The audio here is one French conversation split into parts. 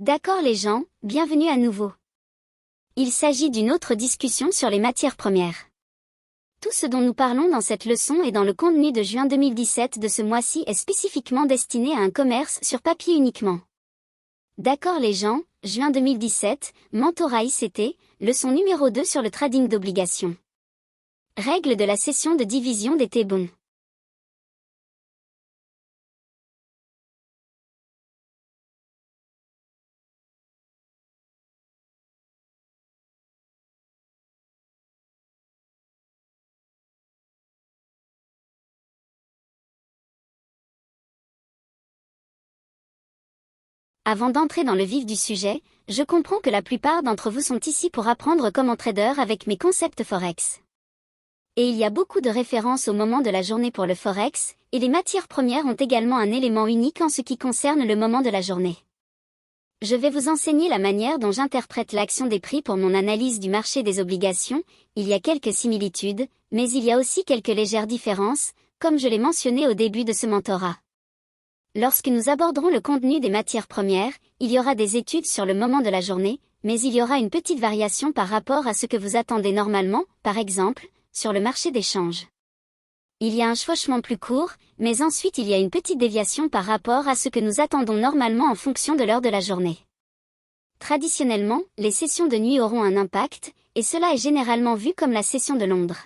D'accord les gens, bienvenue à nouveau. Il s'agit d'une autre discussion sur les matières premières. Tout ce dont nous parlons dans cette leçon et dans le contenu de juin 2017 de ce mois-ci est spécifiquement destiné à un commerce sur papier uniquement. D'accord les gens, juin 2017, Mentorat ICT, leçon numéro 2 sur le trading d'obligations. Règles de la session de division des T-bons. Avant d'entrer dans le vif du sujet, je comprends que la plupart d'entre vous sont ici pour apprendre comment trader avec mes concepts Forex. Et il y a beaucoup de références au moment de la journée pour le Forex, et les matières premières ont également un élément unique en ce qui concerne le moment de la journée. Je vais vous enseigner la manière dont j'interprète l'action des prix pour mon analyse du marché des obligations. Il y a quelques similitudes, mais il y a aussi quelques légères différences, comme je l'ai mentionné au début de ce mentorat. Lorsque nous aborderons le contenu des matières premières, il y aura des études sur le moment de la journée, mais il y aura une petite variation par rapport à ce que vous attendez normalement, par exemple, sur le marché des changes. Il y a un chevauchement plus court, mais ensuite il y a une petite déviation par rapport à ce que nous attendons normalement en fonction de l'heure de la journée. Traditionnellement, les sessions de nuit auront un impact, et cela est généralement vu comme la session de Londres.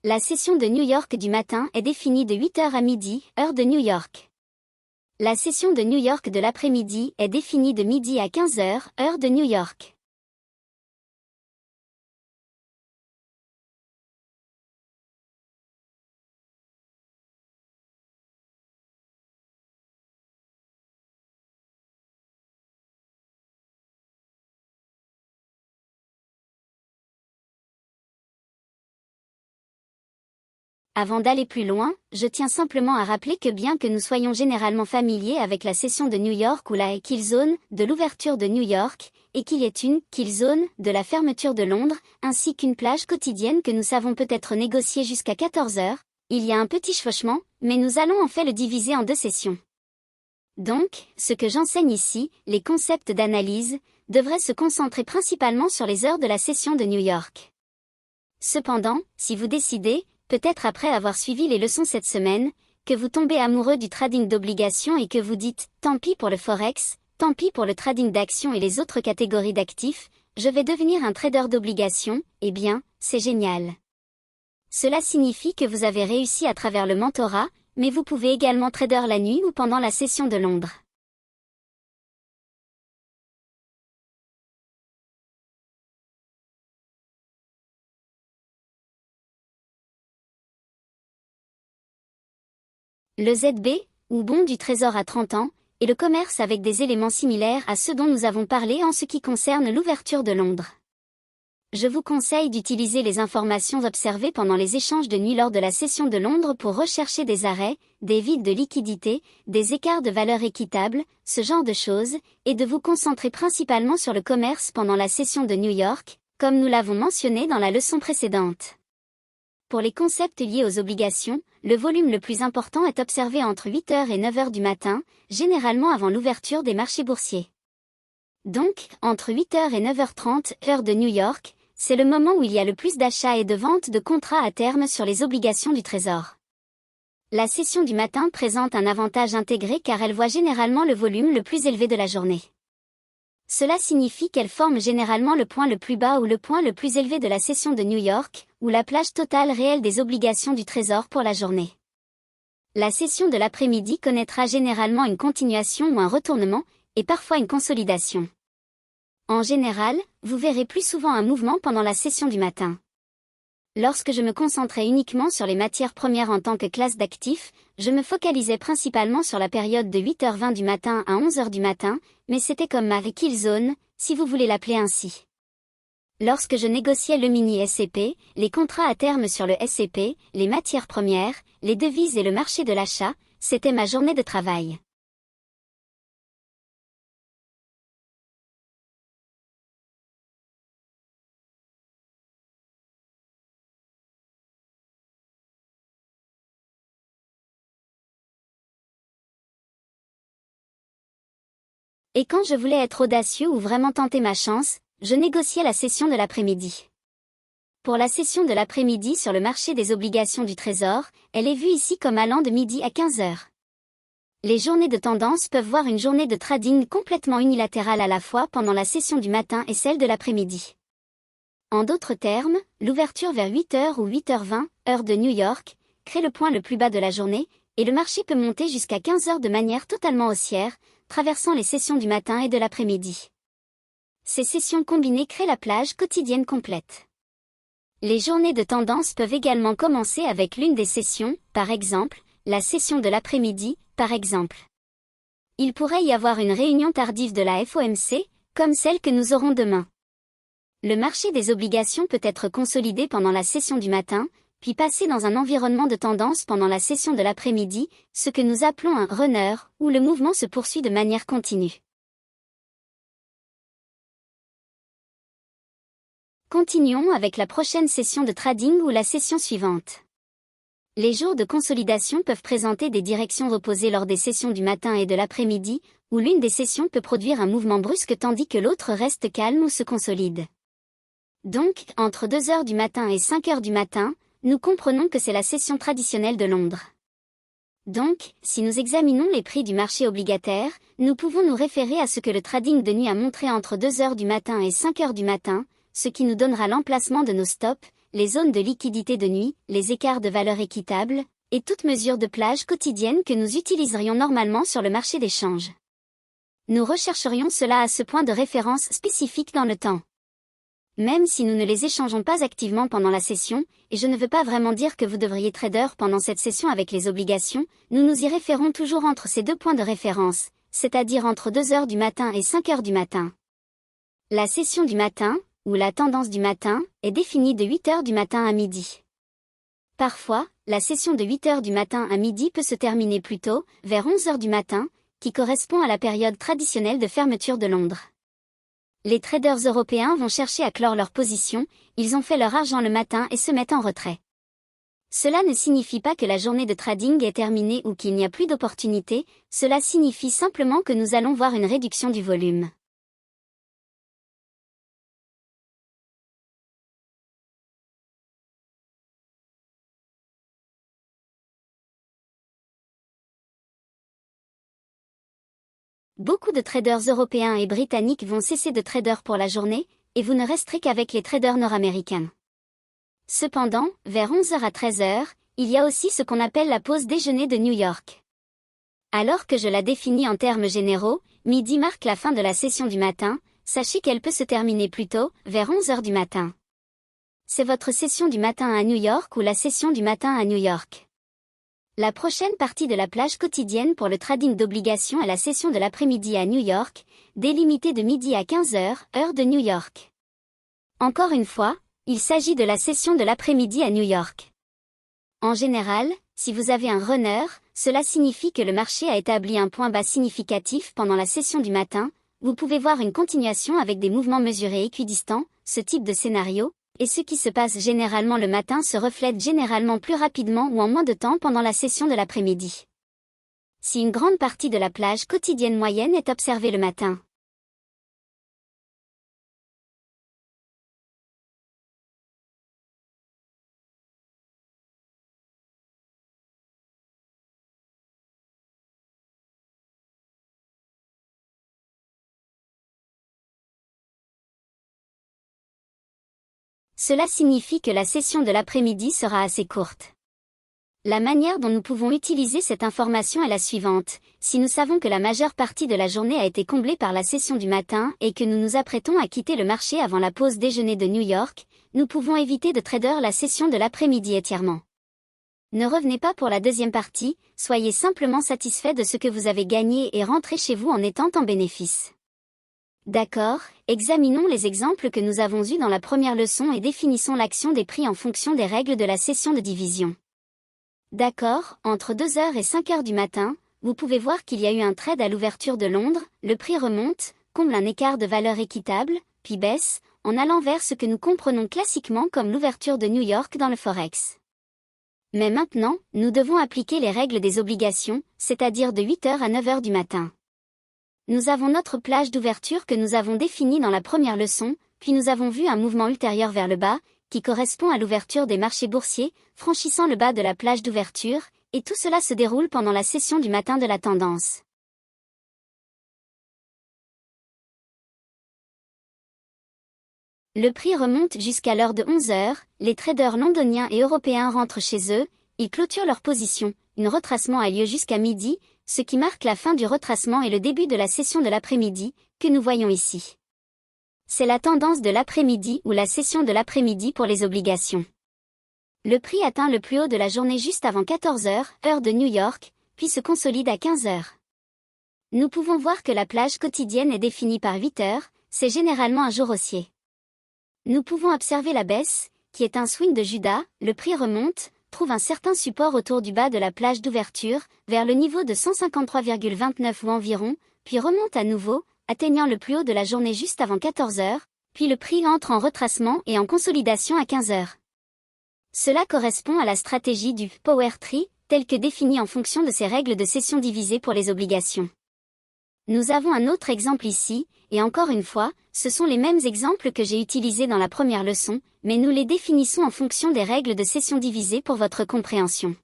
La session de New York du matin est définie de 8h à midi, heure de New York. La session de New York de l'après-midi est définie de midi à 15h, heure de New York. Avant d'aller plus loin, je tiens simplement à rappeler que bien que nous soyons généralement familiers avec la session de New York ou la kill zone de l'ouverture de New York, et qu'il y ait une kill zone de la fermeture de Londres, ainsi qu'une plage quotidienne que nous savons peut-être négocier jusqu'à 14h, il y a un petit chevauchement, mais nous allons en fait le diviser en deux sessions. Donc, ce que j'enseigne ici, les concepts d'analyse, devraient se concentrer principalement sur les heures de la session de New York. Cependant, si vous décidez, peut-être après avoir suivi les leçons cette semaine, que vous tombez amoureux du trading d'obligations et que vous dites « tant pis pour le Forex, tant pis pour le trading d'actions et les autres catégories d'actifs, je vais devenir un trader d'obligations », eh bien, c'est génial. Cela signifie que vous avez réussi à travers le mentorat, mais vous pouvez également trader la nuit ou pendant la session de Londres. Le ZB, ou bon du trésor à 30 ans, est le commerce avec des éléments similaires à ceux dont nous avons parlé en ce qui concerne l'ouverture de Londres. Je vous conseille d'utiliser les informations observées pendant les échanges de nuit lors de la session de Londres pour rechercher des arrêts, des vides de liquidité, des écarts de valeur équitables, ce genre de choses, et de vous concentrer principalement sur le commerce pendant la session de New York, comme nous l'avons mentionné dans la leçon précédente. Pour les concepts liés aux obligations, le volume le plus important est observé entre 8h et 9h du matin, généralement avant l'ouverture des marchés boursiers. Donc, entre 8h et 9h30, heure de New York, c'est le moment où il y a le plus d'achats et de ventes de contrats à terme sur les obligations du Trésor. La session du matin présente un avantage intégré car elle voit généralement le volume le plus élevé de la journée. Cela signifie qu'elle forme généralement le point le plus bas ou le point le plus élevé de la session de New York, ou la plage totale réelle des obligations du Trésor pour la journée. La session de l'après-midi connaîtra généralement une continuation ou un retournement, et parfois une consolidation. En général, vous verrez plus souvent un mouvement pendant la session du matin. Lorsque je me concentrais uniquement sur les matières premières en tant que classe d'actifs, je me focalisais principalement sur la période de 8h20 du matin à 11h du matin, mais c'était comme ma kill zone, si vous voulez l'appeler ainsi. Lorsque je négociais le mini SCP, les contrats à terme sur le SCP, les matières premières, les devises et le marché de l'achat, c'était ma journée de travail. Et quand je voulais être audacieux ou vraiment tenter ma chance, je négociais la session de l'après-midi. Pour la session de l'après-midi sur le marché des obligations du Trésor, elle est vue ici comme allant de midi à 15 heures. Les journées de tendance peuvent voir une journée de trading complètement unilatérale à la fois pendant la session du matin et celle de l'après-midi. En d'autres termes, l'ouverture vers 8h ou 8h20, heure de New York, crée le point le plus bas de la journée, et le marché peut monter jusqu'à 15 heures de manière totalement haussière, traversant les sessions du matin et de l'après-midi. Ces sessions combinées créent la plage quotidienne complète. Les journées de tendance peuvent également commencer avec l'une des sessions, par exemple, la session de l'après-midi, par exemple. Il pourrait y avoir une réunion tardive de la FOMC, comme celle que nous aurons demain. Le marché des obligations peut être consolidé pendant la session du matin, puis passer dans un environnement de tendance pendant la session de l'après-midi, ce que nous appelons un runner, où le mouvement se poursuit de manière continue. Continuons avec la prochaine session de trading ou la session suivante. Les jours de consolidation peuvent présenter des directions opposées lors des sessions du matin et de l'après-midi, où l'une des sessions peut produire un mouvement brusque tandis que l'autre reste calme ou se consolide. Donc, entre 2 heures du matin et 5 heures du matin, nous comprenons que c'est la session traditionnelle de Londres. Donc, si nous examinons les prix du marché obligataire, nous pouvons nous référer à ce que le trading de nuit a montré entre 2 heures du matin et 5 heures du matin, ce qui nous donnera l'emplacement de nos stops, les zones de liquidité de nuit, les écarts de valeur équitables, et toute mesure de plage quotidienne que nous utiliserions normalement sur le marché des changes. Nous rechercherions cela à ce point de référence spécifique dans le temps. Même si nous ne les échangeons pas activement pendant la session, et je ne veux pas vraiment dire que vous devriez trader pendant cette session avec les obligations, nous nous y référons toujours entre ces deux points de référence, c'est-à-dire entre 2 heures du matin et 5 heures du matin. La session du matin, ou la tendance du matin, est définie de 8 heures du matin à midi. Parfois, la session de 8 heures du matin à midi peut se terminer plus tôt, vers 11 heures du matin, qui correspond à la période traditionnelle de fermeture de Londres. Les traders européens vont chercher à clore leur position, ils ont fait leur argent le matin et se mettent en retrait. Cela ne signifie pas que la journée de trading est terminée ou qu'il n'y a plus d'opportunités, cela signifie simplement que nous allons voir une réduction du volume. Beaucoup de traders européens et britanniques vont cesser de trader pour la journée, et vous ne resterez qu'avec les traders nord-américains. Cependant, vers 11h à 13h, il y a aussi ce qu'on appelle la pause déjeuner de New York. Alors que je la définis en termes généraux, midi marque la fin de la session du matin, sachez qu'elle peut se terminer plus tôt, vers 11h du matin. C'est votre session du matin à New York ou la session du matin à New York. La prochaine partie de la plage quotidienne pour le trading d'obligations est la session de l'après-midi à New York, délimitée de midi à 15h, heure de New York. Encore une fois, il s'agit de la session de l'après-midi à New York. En général, si vous avez un runner, cela signifie que le marché a établi un point bas significatif pendant la session du matin, vous pouvez voir une continuation avec des mouvements mesurés équidistants, ce type de scénario, et ce qui se passe généralement le matin se reflète généralement plus rapidement ou en moins de temps pendant la session de l'après-midi. Si une grande partie de la plage quotidienne moyenne est observée le matin. Cela signifie que la session de l'après-midi sera assez courte. La manière dont nous pouvons utiliser cette information est la suivante. Si nous savons que la majeure partie de la journée a été comblée par la session du matin et que nous nous apprêtons à quitter le marché avant la pause déjeuner de New York, nous pouvons éviter de trader la session de l'après-midi entièrement. Ne revenez pas pour la deuxième partie, soyez simplement satisfait de ce que vous avez gagné et rentrez chez vous en étant en bénéfice. D'accord, examinons les exemples que nous avons eus dans la première leçon et définissons l'action des prix en fonction des règles de la session de division. D'accord, entre 2h et 5h du matin, vous pouvez voir qu'il y a eu un trade à l'ouverture de Londres, le prix remonte, comble un écart de valeur équitable, puis baisse, en allant vers ce que nous comprenons classiquement comme l'ouverture de New York dans le Forex. Mais maintenant, nous devons appliquer les règles des obligations, c'est-à-dire de 8h à 9h du matin. Nous avons notre plage d'ouverture que nous avons définie dans la première leçon, puis nous avons vu un mouvement ultérieur vers le bas, qui correspond à l'ouverture des marchés boursiers, franchissant le bas de la plage d'ouverture, et tout cela se déroule pendant la session du matin de la tendance. Le prix remonte jusqu'à l'heure de 11 heures, les traders londoniens et européens rentrent chez eux, ils clôturent leur position, un retracement a lieu jusqu'à midi, ce qui marque la fin du retracement et le début de la session de l'après-midi, que nous voyons ici. C'est la tendance de l'après-midi ou la session de l'après-midi pour les obligations. Le prix atteint le plus haut de la journée juste avant 14 heures, heure de New York, puis se consolide à 15 heures. Nous pouvons voir que la plage quotidienne est définie par 8 heures, c'est généralement un jour haussier. Nous pouvons observer la baisse, qui est un swing de Judas, le prix remonte, trouve un certain support autour du bas de la plage d'ouverture, vers le niveau de 153,29 ou environ, puis remonte à nouveau, atteignant le plus haut de la journée juste avant 14 heures, puis le prix entre en retracement et en consolidation à 15 heures. Cela correspond à la stratégie du Power Tree, telle que définie en fonction de ces règles de cession divisée pour les obligations. Nous avons un autre exemple ici, et encore une fois, ce sont les mêmes exemples que j'ai utilisés dans la première leçon, mais nous les définissons en fonction des règles de cession divisée pour votre compréhension.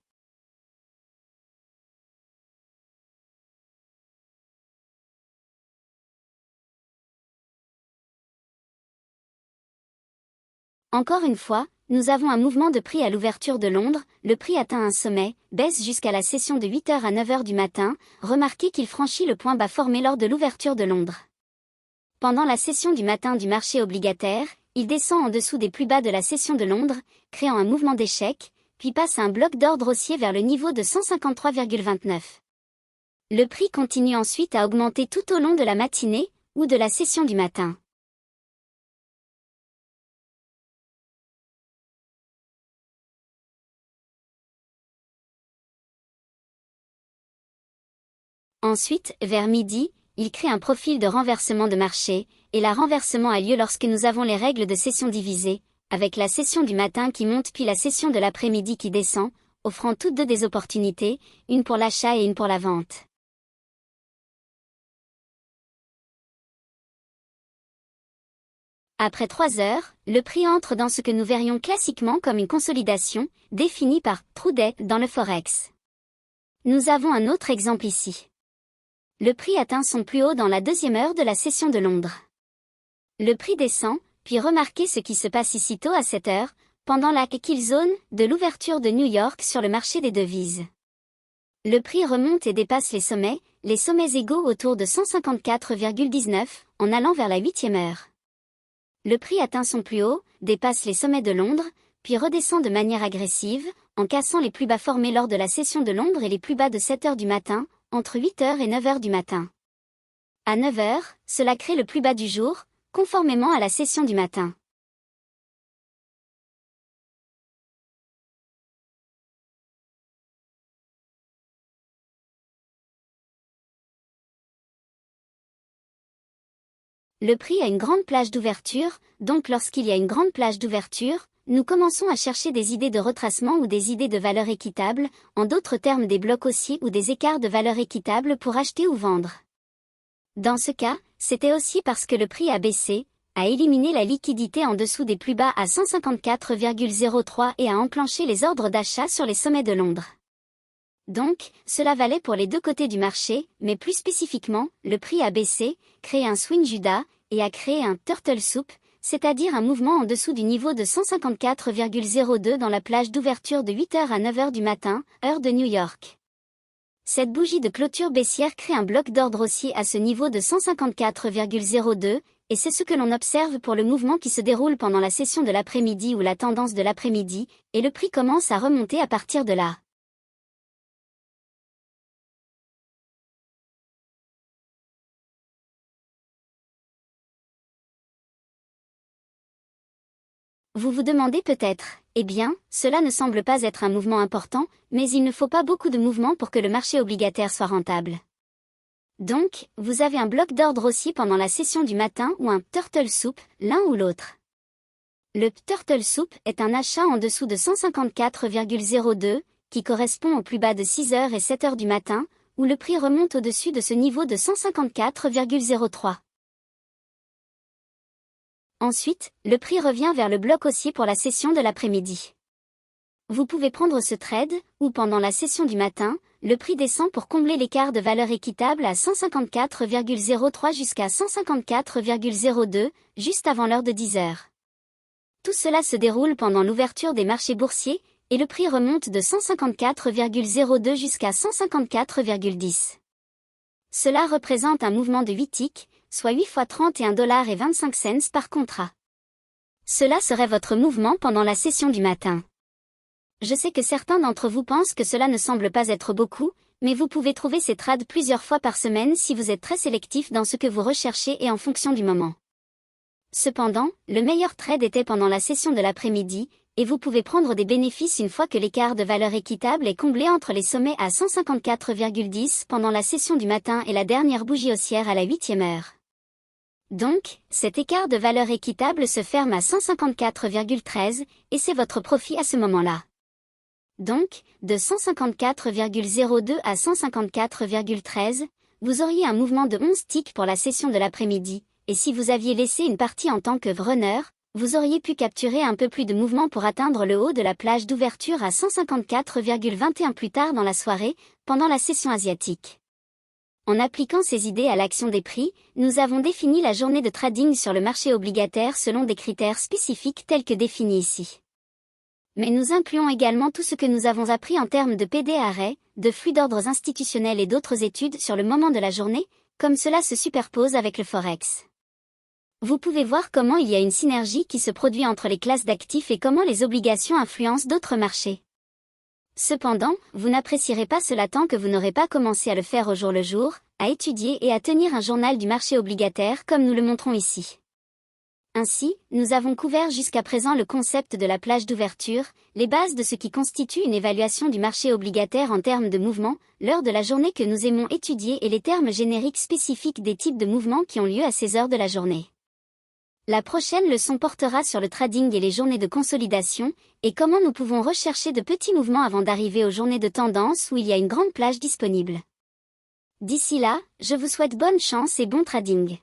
Encore une fois, nous avons un mouvement de prix à l'ouverture de Londres, le prix atteint un sommet, baisse jusqu'à la session de 8 heures à 9 heures du matin, remarquez qu'il franchit le point bas formé lors de l'ouverture de Londres. Pendant la session du matin du marché obligataire, il descend en dessous des plus bas de la session de Londres, créant un mouvement d'échec, puis passe à un bloc d'ordre haussier vers le niveau de 153,29. Le prix continue ensuite à augmenter tout au long de la matinée, ou de la session du matin. Ensuite, vers midi, il crée un profil de renversement de marché, et le renversement a lieu lorsque nous avons les règles de session divisée, avec la session du matin qui monte puis la session de l'après-midi qui descend, offrant toutes deux des opportunités, une pour l'achat et une pour la vente. Après 3 heures, le prix entre dans ce que nous verrions classiquement comme une consolidation, définie par true day dans le Forex. Nous avons un autre exemple ici. Le prix atteint son plus haut dans la deuxième heure de la session de Londres. Le prix descend, puis remarquez ce qui se passe ici tôt à cette heure, pendant la kill zone de l'ouverture de New York sur le marché des devises. Le prix remonte et dépasse les sommets égaux autour de 154,19, en allant vers la 8e heure. Le prix atteint son plus haut, dépasse les sommets de Londres, puis redescend de manière agressive, en cassant les plus bas formés lors de la session de Londres et les plus bas de 7 heures du matin, entre 8 heures et 9 heures du matin. À 9 heures, cela crée le plus bas du jour, conformément à la session du matin. Le prix a une grande plage d'ouverture, donc lorsqu'il y a une grande plage d'ouverture, nous commençons à chercher des idées de retracement ou des idées de valeur équitable, en d'autres termes des blocs haussiers ou des écarts de valeur équitable pour acheter ou vendre. Dans ce cas, c'était aussi parce que le prix a baissé, a éliminé la liquidité en dessous des plus bas à 154,03 et a enclenché les ordres d'achat sur les sommets de Londres. Donc, cela valait pour les deux côtés du marché, mais plus spécifiquement, le prix a baissé, créé un swing Judas, et a créé un turtle soup, c'est-à-dire un mouvement en dessous du niveau de 154,02 dans la plage d'ouverture de 8 heures à 9 heures du matin, heure de New York. Cette bougie de clôture baissière crée un bloc d'ordre haussier à ce niveau de 154,02, et c'est ce que l'on observe pour le mouvement qui se déroule pendant la session de l'après-midi ou la tendance de l'après-midi, et le prix commence à remonter à partir de là. Vous vous demandez peut-être, eh bien, cela ne semble pas être un mouvement important, mais il ne faut pas beaucoup de mouvements pour que le marché obligataire soit rentable. Donc, vous avez un bloc d'ordre haussier pendant la session du matin ou un turtle soup, l'un ou l'autre. Le turtle soup est un achat en dessous de 154,02, qui correspond au plus bas de 6 heures et 7 heures du matin, où le prix remonte au-dessus de ce niveau de 154,03. Ensuite, le prix revient vers le bloc haussier pour la session de l'après-midi. Vous pouvez prendre ce trade, ou pendant la session du matin, le prix descend pour combler l'écart de valeur équitable à 154,03 jusqu'à 154,02, juste avant l'heure de 10 heures. Tout cela se déroule pendant l'ouverture des marchés boursiers, et le prix remonte de 154,02 jusqu'à 154,10. Cela représente un mouvement de 8 ticks, soit 8 fois $31,25 par contrat. Cela serait votre mouvement pendant la session du matin. Je sais que certains d'entre vous pensent que cela ne semble pas être beaucoup, mais vous pouvez trouver ces trades plusieurs fois par semaine si vous êtes très sélectif dans ce que vous recherchez et en fonction du moment. Cependant, le meilleur trade était pendant la session de l'après-midi, et vous pouvez prendre des bénéfices une fois que l'écart de valeur équitable est comblé entre les sommets à 154,10 pendant la session du matin et la dernière bougie haussière à la 8e heure. Donc, cet écart de valeur équitable se ferme à 154,13, et c'est votre profit à ce moment-là. Donc, de 154,02 à 154,13, vous auriez un mouvement de 11 ticks pour la session de l'après-midi, et si vous aviez laissé une partie en tant que runner, vous auriez pu capturer un peu plus de mouvement pour atteindre le haut de la plage d'ouverture à 154,21 plus tard dans la soirée, pendant la session asiatique. En appliquant ces idées à l'action des prix, nous avons défini la journée de trading sur le marché obligataire selon des critères spécifiques tels que définis ici. Mais nous incluons également tout ce que nous avons appris en termes de PD arrêt, de flux d'ordres institutionnels et d'autres études sur le moment de la journée, comme cela se superpose avec le Forex. Vous pouvez voir comment il y a une synergie qui se produit entre les classes d'actifs et comment les obligations influencent d'autres marchés. Cependant, vous n'apprécierez pas cela tant que vous n'aurez pas commencé à le faire au jour le jour, à étudier et à tenir un journal du marché obligataire comme nous le montrons ici. Ainsi, nous avons couvert jusqu'à présent le concept de la plage d'ouverture, les bases de ce qui constitue une évaluation du marché obligataire en termes de mouvement, l'heure de la journée que nous aimons étudier et les termes génériques spécifiques des types de mouvements qui ont lieu à ces heures de la journée. La prochaine leçon portera sur le trading et les journées de consolidation, et comment nous pouvons rechercher de petits mouvements avant d'arriver aux journées de tendance où il y a une grande plage disponible. D'ici là, je vous souhaite bonne chance et bon trading.